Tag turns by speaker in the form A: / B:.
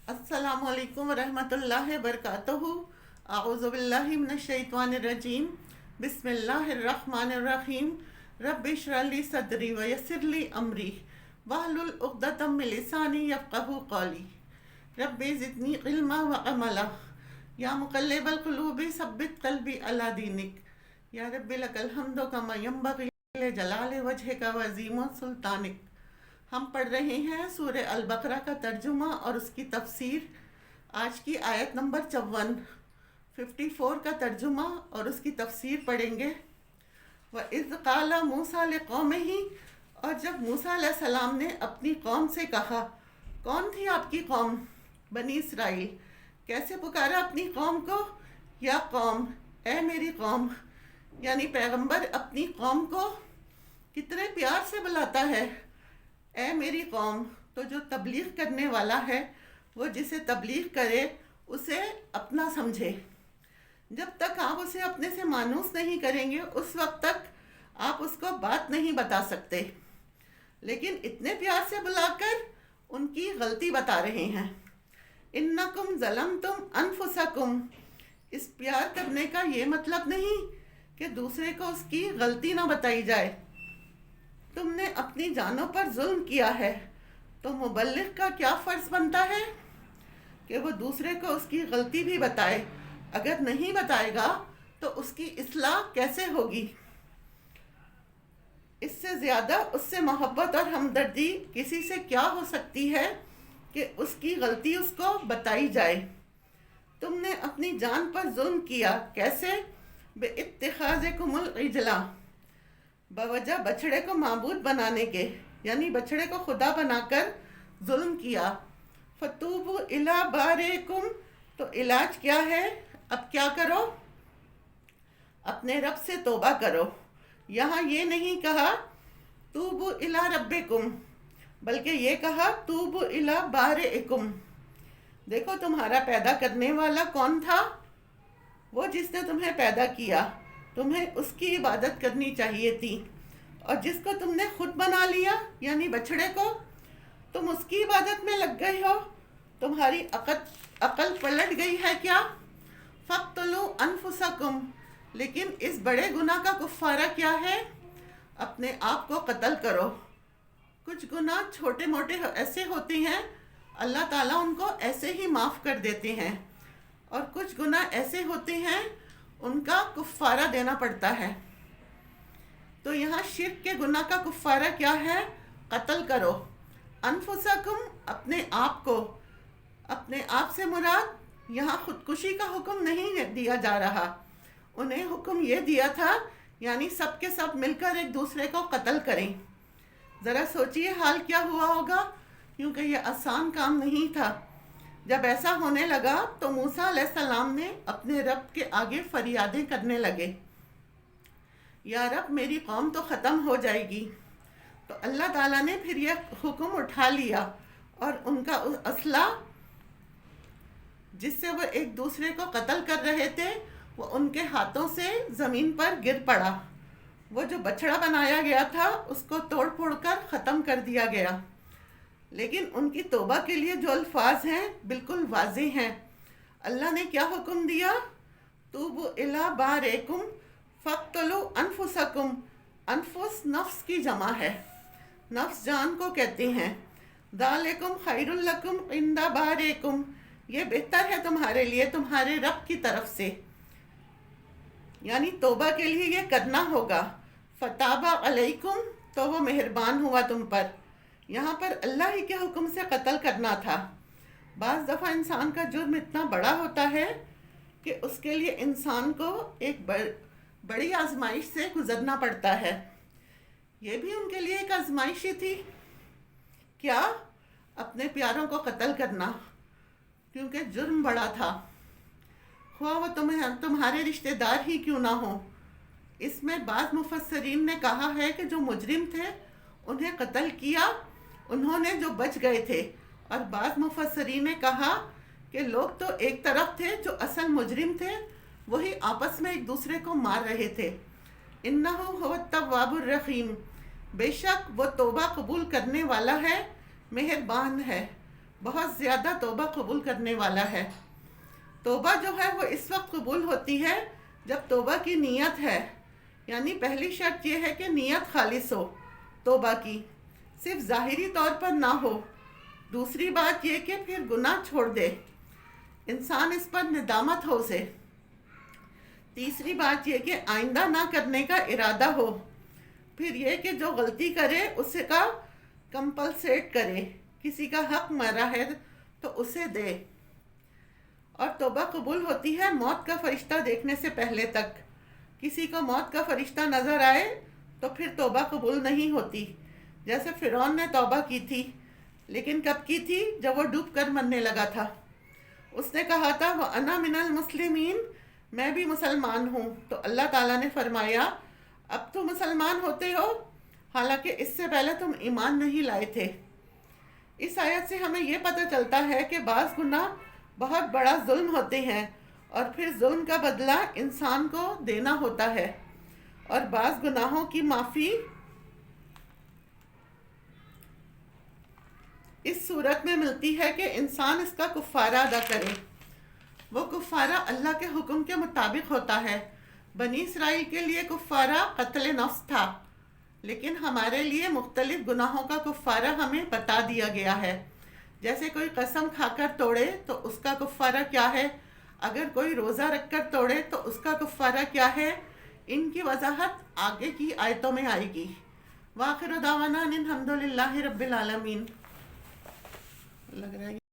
A: السلام علیکم ورحمۃ اللہ وبرکاتہ۔ اعوذ باللہ من الشیطان الرجیم، بسم اللہ الرحمن الرحیم۔ رب اشرح لی صدری ویسر لی امری واحلل عقدۃ من لسانی یفقہوا قولی۔ رب زدنی علما وعملا، یا مقلب القلوب ثبت قلبی علی دینک، یا رب لک الحمد کما ینبغی لجلال وجہک وعظیم سلطانک۔ ہم پڑھ رہے ہیں سورہ البقرہ کا ترجمہ اور اس کی تفسیر۔ آج کی آیت نمبر 54 کا ترجمہ اور اس کی تفسیر پڑھیں گے۔ وَإِذْ قَالَ مُوسَىٰ لِقَوْمِهِ، اور جب موسیٰ علیہ السلام نے اپنی قوم سے کہا۔ کون تھی آپ کی قوم؟ بنی اسرائیل۔ کیسے پکارا اپنی قوم کو؟ یا قوم، اے میری قوم۔ یعنی پیغمبر اپنی قوم کو کتنے پیار سے بلاتا ہے، اے میری قوم۔ تو جو تبلیغ کرنے والا ہے وہ جسے تبلیغ کرے اسے اپنا سمجھے۔ جب تک آپ اسے اپنے سے مانوس نہیں کریں گے اس وقت تک آپ اس کو بات نہیں بتا سکتے، لیکن اتنے پیار سے بلا کر ان کی غلطی بتا رہے ہیں۔ انکم ظلمتم انفسکم، اس پیار کرنے کا یہ مطلب نہیں کہ دوسرے کو اس کی غلطی نہ بتائی جائے۔ تم نے اپنی جانوں پر ظلم کیا ہے، تو مبلغ کا کیا فرض بنتا ہے کہ وہ دوسرے کو اس کی غلطی بھی بتائے۔ اگر نہیں بتائے گا تو اس کی اصلاح کیسے ہوگی؟ اس سے زیادہ اس سے محبت اور ہمدردی کسی سے کیا ہو سکتی ہے کہ اس کی غلطی اس کو بتائی جائے۔ تم نے اپنی جان پر ظلم کیا، کیسے؟ بِاتِّخَاذِكُمُ الْعِجْلَ، بوجہ بچھڑے کو معبود بنانے کے، یعنی بچھڑے کو خدا بنا کر ظلم کیا۔ فَتُوبُوا إِلَىٰ بَارِئِكُمْ، تو علاج کیا ہے؟ اب کیا کرو؟ اپنے رب سے توبہ کرو۔ یہاں یہ نہیں کہا توبوا إِلَىٰ رَبِّكُمْ، بلکہ یہ کہا توبوا إِلَىٰ بَارِئِكُمْ۔ دیکھو تمہارا پیدا کرنے والا کون تھا؟ وہ جس نے تمہیں پیدا کیا، تمہیں اس کی عبادت کرنی چاہیے تھی، اور جس کو تم نے خود بنا لیا یعنی بچھڑے کو، تم اس کی عبادت میں لگ گئے ہو۔ تمہاری عقل پلٹ گئی ہے کیا؟ فَاقْتُلُوا أَنفُسَكُمْ، لیکن اس بڑے گناہ کا کفارہ کیا ہے؟ اپنے آپ کو قتل کرو۔ کچھ گناہ چھوٹے موٹے ایسے ہوتے ہیں اللہ تعالیٰ ان کو ایسے ہی معاف کر دیتے ہیں، اور کچھ گناہ ایسے ہوتے ہیں ان کا کفارہ دینا پڑتا ہے۔ تو یہاں شرک کے گناہ کا کفارہ کیا ہے؟ قتل کرو۔ انفسکم، اپنے آپ کو۔ اپنے آپ سے مراد یہاں خودکشی کا حکم نہیں دیا جا رہا، انہیں حکم یہ دیا تھا یعنی سب کے سب مل کر ایک دوسرے کو قتل کریں۔ ذرا سوچئے حال کیا ہوا ہوگا، کیونکہ یہ آسان کام نہیں تھا۔ جب ایسا ہونے لگا تو موسیٰ علیہ السلام نے اپنے رب کے آگے فریادیں کرنے لگے، یا رب میری قوم تو ختم ہو جائے گی۔ تو اللہ تعالیٰ نے پھر یہ حکم اٹھا لیا، اور ان کا اسلحہ جس سے وہ ایک دوسرے کو قتل کر رہے تھے وہ ان کے ہاتھوں سے زمین پر گر پڑا۔ وہ جو بچھڑا بنایا گیا تھا اس کو توڑ پھوڑ کر ختم کر دیا گیا۔ لیکن ان کی توبہ کے لیے جو الفاظ ہیں بالکل واضح ہیں۔ اللہ نے کیا حکم دیا؟ توبوا الی بارئکم فاقتلوا انفسکم۔ انفس نفس کی جمع ہے، نفس جان کو کہتے ہیں۔ ذالکم خیر لکم عند بارئکم، یہ بہتر ہے تمہارے لیے تمہارے رب کی طرف سے، یعنی توبہ کے لیے یہ کرنا ہوگا۔ فتاب علیکم، تو وہ مہربان ہوا تم پر۔ یہاں پر اللہ ہی کے حکم سے قتل کرنا تھا۔ بعض دفعہ انسان کا جرم اتنا بڑا ہوتا ہے کہ اس کے لیے انسان کو ایک بڑی آزمائش سے گزرنا پڑتا ہے۔ یہ بھی ان کے لیے ایک آزمائش ہی تھی، کیا؟ اپنے پیاروں کو قتل کرنا، کیونکہ جرم بڑا تھا، خواہ وہ تمہارے رشتہ دار ہی کیوں نہ ہوں۔ اس میں بعض مفسرین نے کہا ہے کہ جو مجرم تھے انہیں قتل کیا انہوں نے جو بچ گئے تھے، اور بعض مفسرین نے کہا کہ لوگ تو ایک طرف تھے، جو اصل مجرم تھے وہی آپس میں ایک دوسرے کو مار رہے تھے۔ انہ هو التواب الرحیم، بے شک وہ توبہ قبول کرنے والا ہے، مہربان ہے۔ بہت زیادہ توبہ قبول کرنے والا ہے۔ توبہ جو ہے وہ اس وقت قبول ہوتی ہے جب توبہ کی نیت ہے، یعنی پہلی شرط یہ ہے کہ نیت خالص ہو توبہ کی، صرف ظاہری طور پر نہ ہو۔ دوسری بات یہ کہ پھر گناہ چھوڑ دے، انسان اس پر ندامت ہو اسے۔ تیسری بات یہ کہ آئندہ نہ کرنے کا ارادہ ہو۔ پھر یہ کہ جو غلطی کرے اس کا کمپلسیٹ کرے، کسی کا حق مرا ہے تو اسے دے۔ اور توبہ قبول ہوتی ہے موت کا فرشتہ دیکھنے سے پہلے تک۔ کسی کو موت کا فرشتہ نظر آئے تو پھر توبہ قبول نہیں ہوتی۔ جیسے فرعون نے توبہ کی تھی، لیکن کب کی تھی؟ جب وہ ڈوب کر مرنے لگا تھا۔ اس نے کہا تھا وَأَنَا مِنَ الْمُسْلِمِينَ، میں بھی مسلمان ہوں۔ تو اللہ تعالیٰ نے فرمایا اب تو مسلمان ہوتے ہو، حالانکہ اس سے پہلے تم ایمان نہیں لائے تھے۔ اس آیت سے ہمیں یہ پتہ چلتا ہے کہ بعض گناہ بہت بڑا ظلم ہوتے ہیں، اور پھر ظلم کا بدلہ انسان کو دینا ہوتا ہے، اور بعض گناہوں کی معافی اس صورت میں ملتی ہے کہ انسان اس کا کفارہ ادا کرے۔ وہ کفارہ اللہ کے حکم کے مطابق ہوتا ہے۔ بنی اسرائیل کے لیے کفارہ قتل نفس تھا، لیکن ہمارے لیے مختلف گناہوں کا کفارہ ہمیں بتا دیا گیا ہے۔ جیسے کوئی قسم کھا کر توڑے تو اس کا کفارہ کیا ہے، اگر کوئی روزہ رکھ کر توڑے تو اس کا کفارہ کیا ہے، ان کی وضاحت آگے کی آیتوں میں آئے گی۔ وآخر دعوانا ان الحمد للہ رب العالمین۔ لگ رہا ہے